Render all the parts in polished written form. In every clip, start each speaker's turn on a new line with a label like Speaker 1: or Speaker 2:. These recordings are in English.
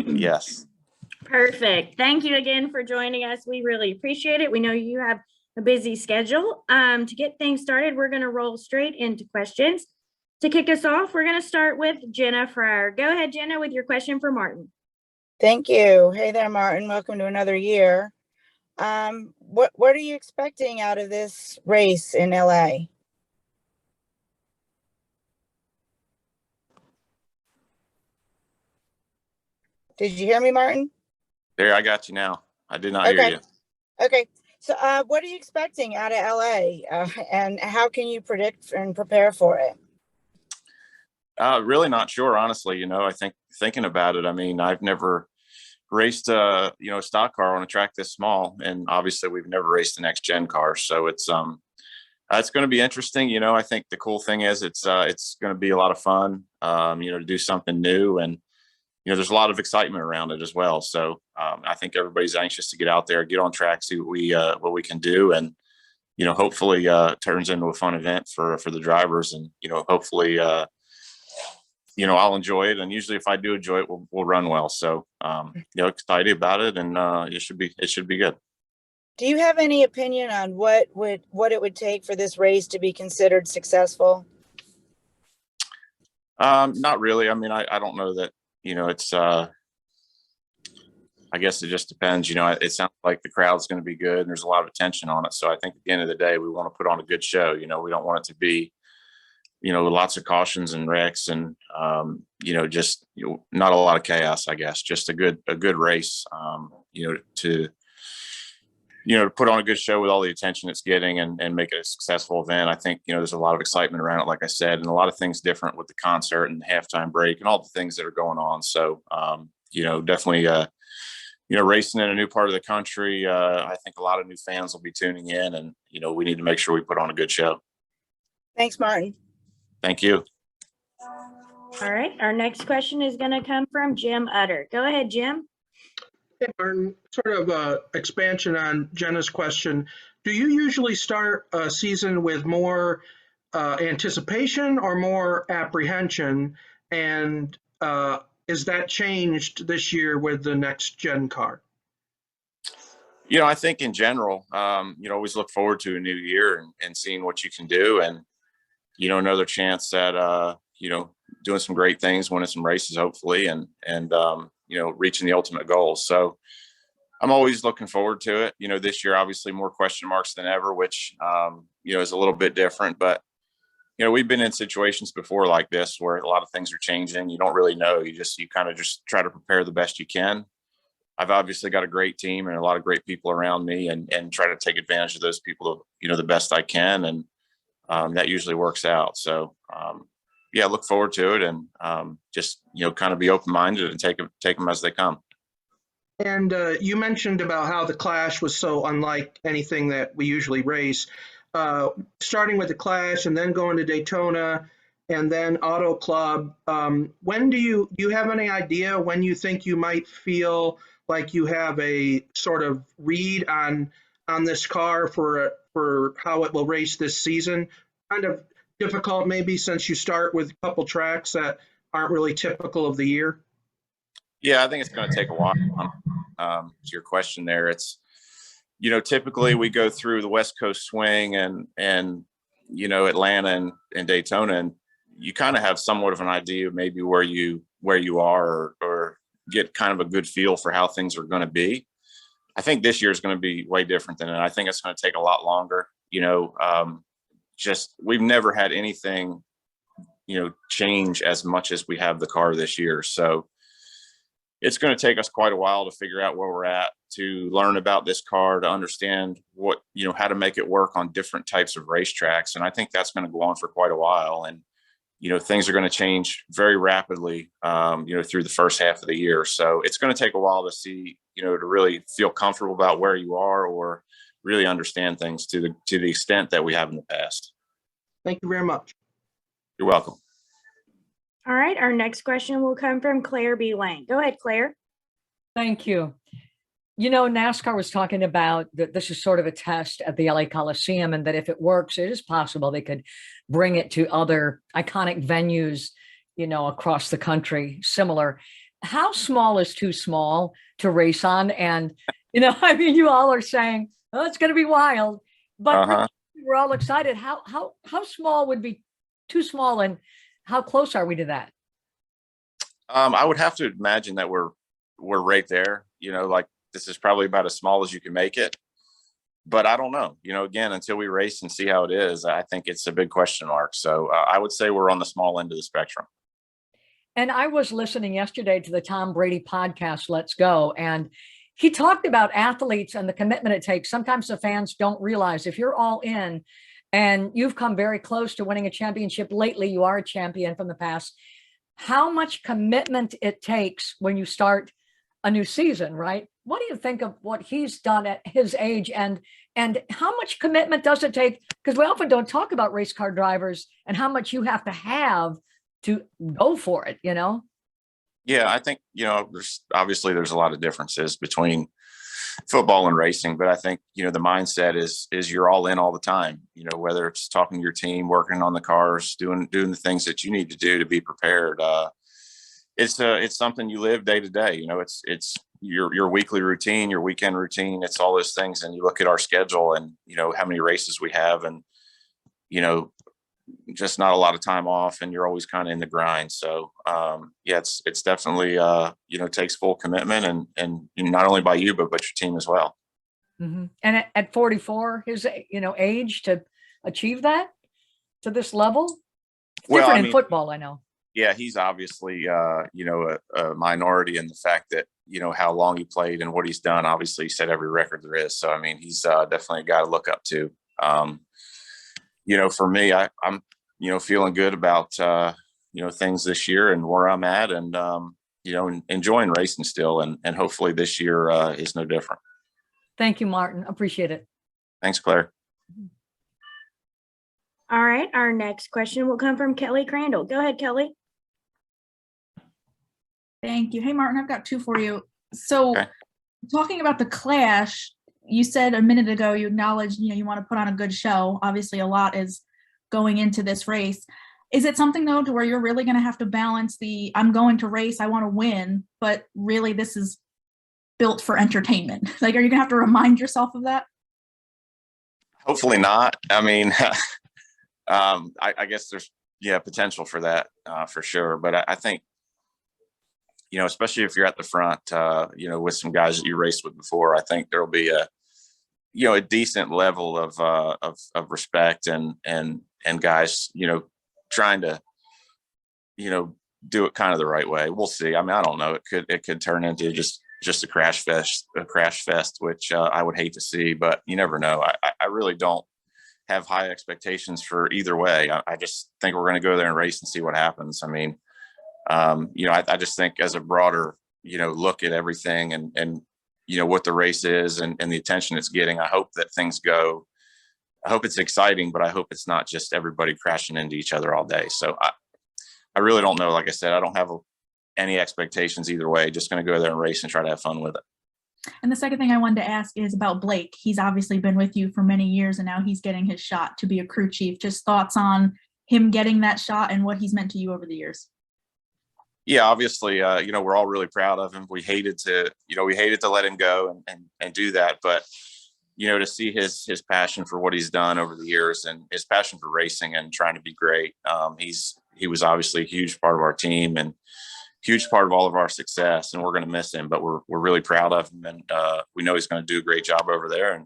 Speaker 1: Yes.
Speaker 2: Perfect. Thank you again for joining us. We really appreciate it. We know you have a busy schedule. To get things started, we're going to roll straight into questions. To kick us off, we're going to start with Jenna Fryer. Go ahead, Jenna, with your question for Martin.
Speaker 3: Thank you. Hey there, Martin. Welcome to another year. What are you expecting out of this race in LA? Did you hear me, Martin?
Speaker 1: There, I got you now. I did not hear you.
Speaker 3: Okay. So what are you expecting out of LA and how can you predict and prepare for it?
Speaker 1: Really not sure, honestly. I think thinking about it, I mean, I've never raced a stock car on a track this small, and obviously we've never raced a next gen car. So it's going to be interesting. I think the cool thing is it's going to be a lot of fun, to do something new, and there's a lot of excitement around it as well. So I think everybody's anxious to get out there, get on track, see what we can do, and hopefully turns into a fun event for the drivers, and hopefully I'll enjoy it. And usually, if I do enjoy it, we'll run well. So excited about it, and it should be good.
Speaker 3: Do you have any opinion on what it would take for this race to be considered successful?
Speaker 1: Not really. I mean, I don't know that. It's I guess it just depends. It sounds like the crowd's going to be good and there's a lot of attention on it. So I think at the end of the day, we want to put on a good show. We don't want it to be, lots of cautions and wrecks and, just not a lot of chaos, I guess, just a good race, to put on a good show with all the attention it's getting and make it a successful event. I think, there's a lot of excitement around it, like I said, and a lot of things different with the concert and the halftime break and all the things that are going on. So, definitely, racing in a new part of the country. I think a lot of new fans will be tuning in, and, we need to make sure we put on a good show.
Speaker 3: Thanks, Martin.
Speaker 1: Thank you.
Speaker 2: All right. Our next question is going to come from Jim Utter. Go ahead, Jim.
Speaker 4: Hey, Martin, sort of expansion on Jenna's question. Do you usually start a season with more anticipation or more apprehension? And is that changed this year with the next gen car?
Speaker 1: I think in general, always look forward to a new year and seeing what you can do, and, another chance at, doing some great things, winning some races, hopefully, and reaching the ultimate goals. So I'm always looking forward to it. This year, obviously more question marks than ever, which, is a little bit different, but, we've been in situations before like this where a lot of things are changing. You don't really know. You kind of just try to prepare the best you can. I've obviously got a great team and a lot of great people around me, and try to take advantage of those people, the best I can. And that usually works out. So, look forward to it, and just kind of be open-minded and take them as they come.
Speaker 4: And you mentioned about how the Clash was so unlike anything that we usually race. Starting with the Clash and then going to Daytona and then Auto Club. When do you have any idea when you think you might feel like you have a sort of read on this car for how it will race this season? Kind of difficult maybe, since you start with a couple tracks that aren't really typical of the year.
Speaker 1: Yeah, I think it's going to take a while. To your question there, it's, typically we go through the West Coast swing and Atlanta and Daytona, and you kind of have somewhat of an idea of maybe where you are, or get kind of a good feel for how things are going to be. I think this year is going to be way different than it. I think it's going to take a lot longer. Just we've never had anything, change as much as we have the car this year. So it's going to take us quite a while to figure out where we're at, to learn about this car, to understand what, how to make it work on different types of racetracks. And I think that's going to go on for quite a while. And, things are going to change very rapidly, through the first half of the year. So it's going to take a while to see, to really feel comfortable about where you are, or really understand things to the extent that we have in the past.
Speaker 4: Thank you very much.
Speaker 1: You're welcome.
Speaker 2: All right. Our next question will come from Claire B. Lang. Go ahead, Claire.
Speaker 5: Thank you. NASCAR was talking about that this is sort of a test at the LA Coliseum, and that if it works, it is possible they could bring it to other iconic venues, across the country, similar. how small is too small to race on? And, I mean, you all are saying, oh, it's going to be wild, but really, we're all excited. How small would be too small, and how close are we to that?
Speaker 1: I would have to imagine that we're right there, like this is probably about as small as you can make it, but I don't know, again, until we race and see how it is, I think it's a big question mark. So I would say we're on the small end of the spectrum.
Speaker 5: And I was listening yesterday to the Tom Brady podcast, Let's Go, and he talked about athletes and the commitment it takes. Sometimes the fans don't realize if you're all in and you've come very close to winning a championship lately, you are a champion from the past, how much commitment it takes when you start a new season, right? What do you think of what he's done at his age, and how much commitment does it take? Because we often don't talk about race car drivers and how much you have to go for it,
Speaker 1: Yeah, I think, there's a lot of differences between football and racing, but I think, the mindset is you're all in all the time, whether it's talking to your team, working on the cars, doing the things that you need to do to be prepared. It's something you live day to day, it's your weekly routine, your weekend routine. It's all those things. And you look at our schedule and, how many races we have, and, just not a lot of time off, and you're always kind of in the grind. So yeah, it's definitely takes full commitment, and not only by you but your team as well.
Speaker 5: Mm-hmm. And at 44, his age to achieve that to this level, it's different in football, I know.
Speaker 1: Yeah, he's obviously a minority in the fact that how long he played and what he's done. Obviously, he set every record there is. So I mean, he's definitely a guy to look up to. For me, I'm, feeling good about, things this year and where I'm at, and, enjoying racing still. And hopefully this year is no different.
Speaker 5: Thank you, Martin. Appreciate it.
Speaker 1: Thanks, Claire.
Speaker 2: All right. Our next question will come from Kelly Crandall. Go ahead, Kelly.
Speaker 6: Thank you. Hey, Martin, I've got two for you. So talking about the Clash, you said a minute ago, you acknowledged, you want to put on a good show. Obviously, a lot is going into this race. Is it something, though, to where you're really going to have to balance I'm going to race, I want to win, but really this is built for entertainment? Like, are you going to have to remind yourself of that?
Speaker 1: Hopefully not. I mean, I guess there's, potential for that for sure. But I think, especially if you're at the front, with some guys that you raced with before, I think there'll be a decent level of respect and guys, trying to, do it kind of the right way. We'll see. I mean, I don't know. It could turn into just a crash fest, which I would hate to see, but you never know. I really don't have high expectations for either way. I just think we're going to go there and race and see what happens. I mean, I just think as a broader, look at everything and what the race is and the attention it's getting, I hope that things go. I hope it's exciting, but I hope it's not just everybody crashing into each other all day. So I really don't know. Like I said, I don't have any expectations either way. Just going to go there and race and try to have fun with it.
Speaker 6: And the second thing I wanted to ask is about Blake. He's obviously been with you for many years, and now he's getting his shot to be a crew chief. Just thoughts on him getting that shot and what he's meant to you over the years.
Speaker 1: Yeah, obviously, we're all really proud of him. We hated to let him go and do that. But, to see his passion for what he's done over the years and his passion for racing and trying to be great. He was obviously a huge part of our team and huge part of all of our success, and we're going to miss him, but we're really proud of him. And we know he's going to do a great job over there. And,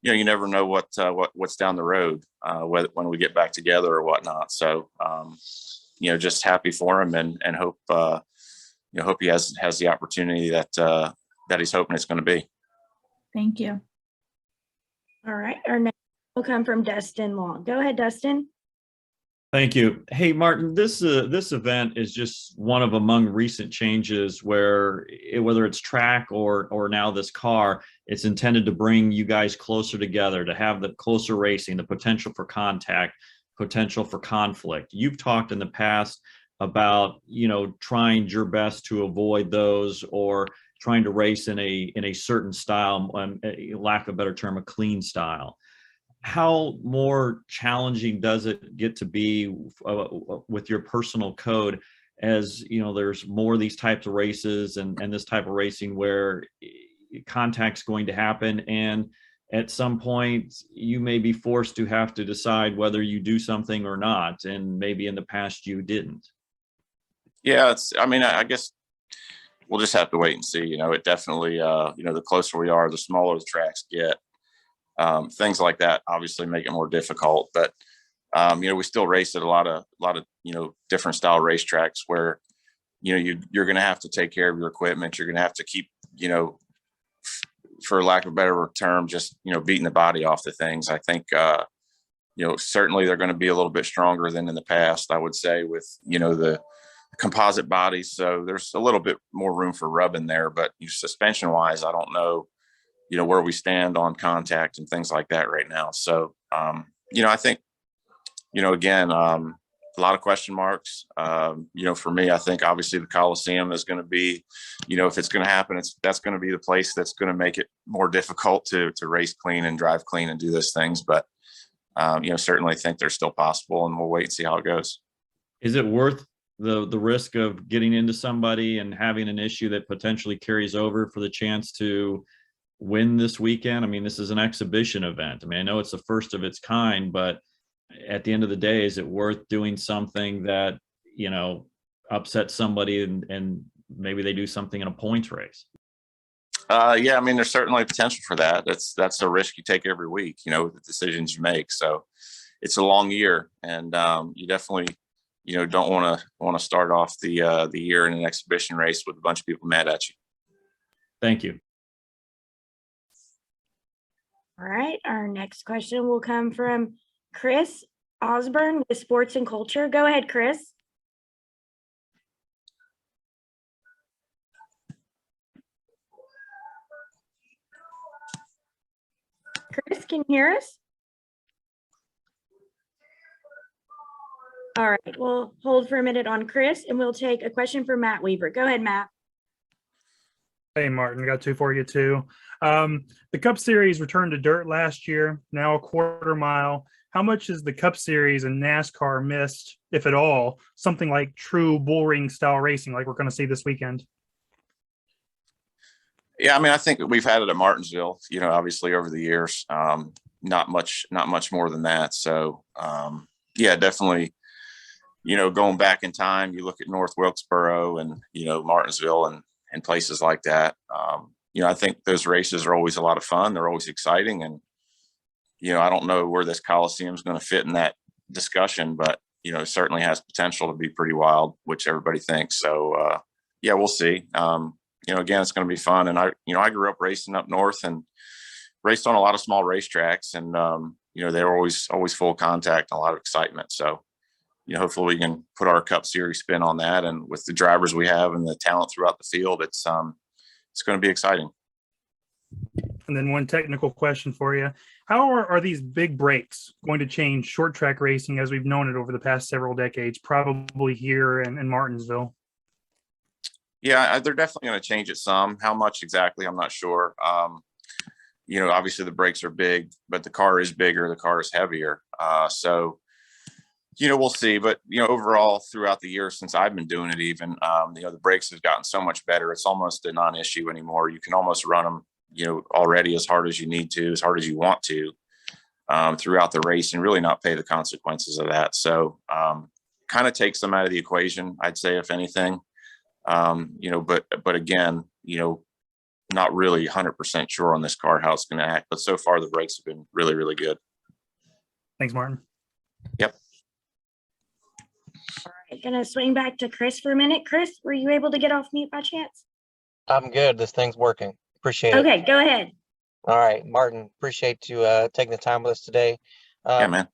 Speaker 1: you never know what's down the road, when we get back together or whatnot. So, just happy for him and hope, hope he has the opportunity that he's hoping it's going to be.
Speaker 6: Thank you.
Speaker 2: All right. Our next will come from Dustin Long. Go ahead, Dustin.
Speaker 7: Thank you. Hey, Martin, this event is just one of among recent changes where whether it's track or now this car, it's intended to bring you guys closer together, to have the closer racing, the potential for contact, potential for conflict. You've talked in the past about, trying your best to avoid those or trying to race in a certain style, lack of a better term, a clean style. How more challenging does it get to be with your personal code as you know, there's more of these types of races and this type of racing where contact's going to happen, and at some point you may be forced to have to decide whether you do something or not, and maybe in the past you didn't.
Speaker 1: Yeah, I mean, I guess we'll just have to wait and see. It definitely, the closer we are, the smaller the tracks get. Things like that obviously make it more difficult, but we still race at a lot of different style racetracks where you're going to have to take care of your equipment. You're going to have to keep, for lack of a better term, just beating the body off the things. I think certainly they're going to be a little bit stronger than in the past, I would say, with the composite bodies. So there's a little bit more room for rubbing there, but suspension wise, I don't know where we stand on contact and things like that right now. So I think again, a lot of question marks. For me, I think obviously the Coliseum is going to be, if it's going to happen, that's going to be the place that's going to make it more difficult to race clean and drive clean and do those things. But certainly think they're still possible, and we'll wait and see how it goes.
Speaker 7: Is it worth the risk of getting into somebody and having an issue that potentially carries over for the chance to win this weekend? I mean, this is an exhibition event. I mean, I know it's the first of its kind, but at the end of the day, is it worth doing something that upsets somebody and maybe they do something in a points race?
Speaker 1: Yeah, I mean, there's certainly potential for that. That's a risk you take every week, with the decisions you make. So it's a long year, and you definitely don't want to start off the year in an exhibition race with a bunch of people mad at you.
Speaker 7: Thank you.
Speaker 2: All right, our next question will come from Chris Osborne with Sports and Culture. Go ahead, Chris. Chris, can you hear us? All right, we'll hold for a minute on Chris, and we'll take a question for Matt Weaver. Go ahead, Matt.
Speaker 8: Hey, Martin, got two for you too. The Cup Series returned to dirt last year, now a quarter mile. How much is the Cup Series and NASCAR missed, if at all, something like true bullring style racing like we're going to see this weekend?
Speaker 1: Yeah, I mean, I think we've had it at Martinsville, obviously over the years, not much more than that. So, yeah, definitely, going back in time, you look at North Wilkesboro and, Martinsville and places like that. I think those races are always a lot of fun. They're always exciting. And, I don't know where this Coliseum is going to fit in that discussion, but, it certainly has potential to be pretty wild, which everybody thinks. So, yeah, we'll see. Again, it's going to be fun. And I grew up racing up north and raced on a lot of small racetracks, and, they were always full contact and a lot of excitement. So, hopefully we can put our Cup Series spin on that. And with the drivers we have and the talent throughout the field, it's going to be exciting.
Speaker 8: And then one technical question for you. How are these big breaks going to change short track racing as we've known it over the past several decades, probably here in Martinsville?
Speaker 1: Yeah, they're definitely going to change it some. How much exactly, I'm not sure. Obviously the brakes are big, but the car is bigger, the car is heavier. So, we'll see. But, overall throughout the years since I've been doing it, even, the brakes have gotten so much better. It's almost a non-issue anymore. You can almost run them, already as hard as you need to, as hard as you want to, throughout the race, and really not pay the consequences of that. So, kind of takes them out of the equation, I'd say, if anything. But again, not really 100% sure on this car how it's going to act. But so far, the brakes have been really, really good.
Speaker 8: Thanks, Martin.
Speaker 1: Yep.
Speaker 2: All right, gonna swing back to Chris for a minute. Chris, were you able to get off mute by chance?
Speaker 9: I'm good. This thing's working. Appreciate it.
Speaker 2: Okay, go ahead.
Speaker 9: All right, Martin, appreciate you taking the time with us today.
Speaker 1: Yeah, man.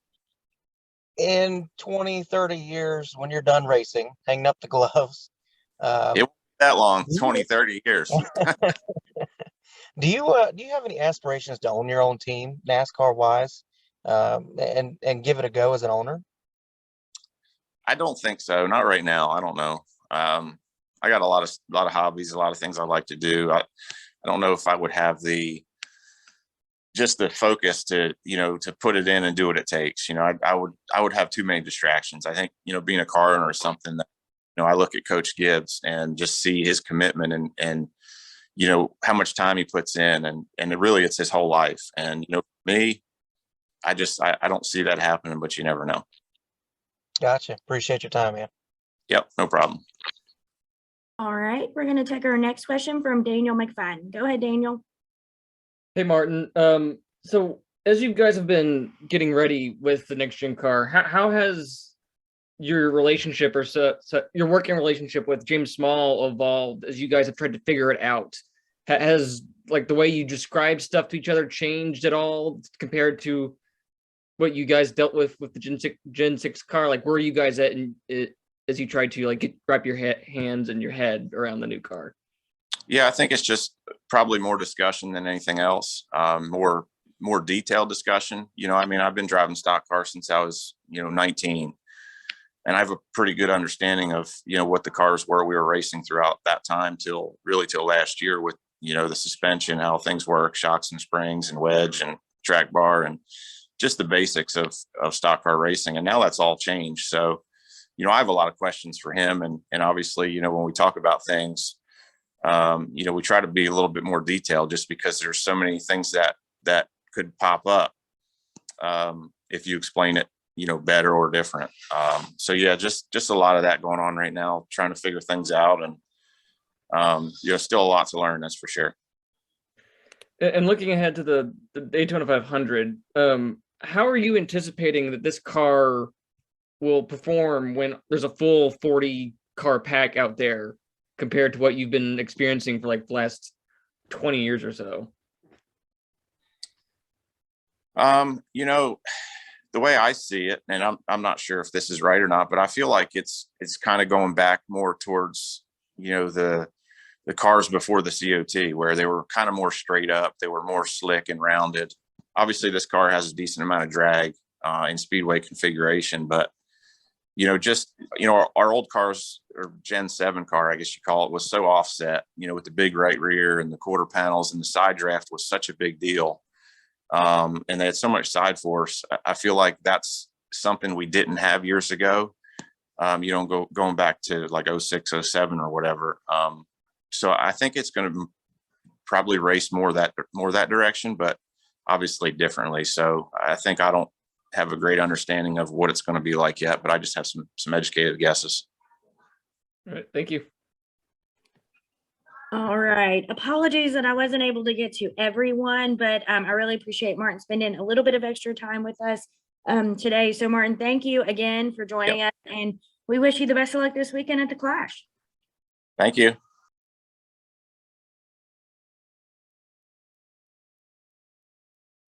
Speaker 9: In 20, 30 years, when you're done racing, hanging up the gloves.
Speaker 1: It won't be that long, 20, 30 years.
Speaker 9: Do you have any aspirations to own your own team, NASCAR wise, and give it a go as an owner?
Speaker 1: I don't think so. Not right now. I don't know. I got a lot of hobbies, a lot of things I like to do. I don't know if I would have the focus to put it in and do what it takes. I would have too many distractions. I think, being a car owner is something that, I look at Coach Gibbs and just see his commitment and how much time he puts in, and it's his whole life. And me, I don't see that happening, but you never know.
Speaker 9: Gotcha. Appreciate your time, man.
Speaker 1: Yep, no problem.
Speaker 2: All right, we're going to take our next question from Daniel McFadden. Go ahead, Daniel.
Speaker 10: Hey, Martin. So as you guys have been getting ready with the next gen car, how has your relationship or your working relationship with James Small evolved as you guys have tried to figure it out? Has like the way you describe stuff to each other changed at all compared to what you guys dealt with the Gen 6 car? Like, where are you guys at in it as you tried to like wrap your hands and your head around the new car?
Speaker 1: Yeah, I think it's just probably more discussion than anything else. More detailed discussion. I've been driving stock cars since I was 19, and I have a pretty good understanding of what the cars were we were racing throughout that time till last year with the suspension, how things work, shocks and springs and wedge and track bar, and just the basics of stock car racing. And now that's all changed. So I have a lot of questions for him, and obviously when we talk about things, we try to be a little bit more detailed, just because there's so many things that could pop up if you explain it better or different. So yeah, just a lot of that going on right now, trying to figure things out, and still a lot to learn, that's for sure.
Speaker 10: And looking ahead to the Daytona 500, how are you anticipating that this car will perform when there's a full 40 car pack out there compared to what you've been experiencing for like the last 20 years or so?
Speaker 1: The way I see it, and I'm not sure if this is right or not, but I feel like it's kind of going back more towards the cars before the COT, where they were kind of more straight up, they were more slick and rounded. Obviously this car has a decent amount of drag in speedway configuration, but our old cars, or Gen 7 car, I guess you call it, was so offset, with the big right rear and the quarter panels, and the side draft was such a big deal. And they had so much side force. I feel like that's something we didn't have years ago. Going back to like 06, 07 or whatever. So I think it's going to probably race more that direction, but obviously differently. So I think I don't have a great understanding of what it's going to be like yet, but I just have some educated guesses.
Speaker 10: All right, thank you.
Speaker 2: All right. Apologies that I wasn't able to get to everyone, but I really appreciate Martin spending a little bit of extra time with us today. So Martin, thank you again for joining us, and we wish you the best of luck this weekend at the Clash.
Speaker 1: Thank you.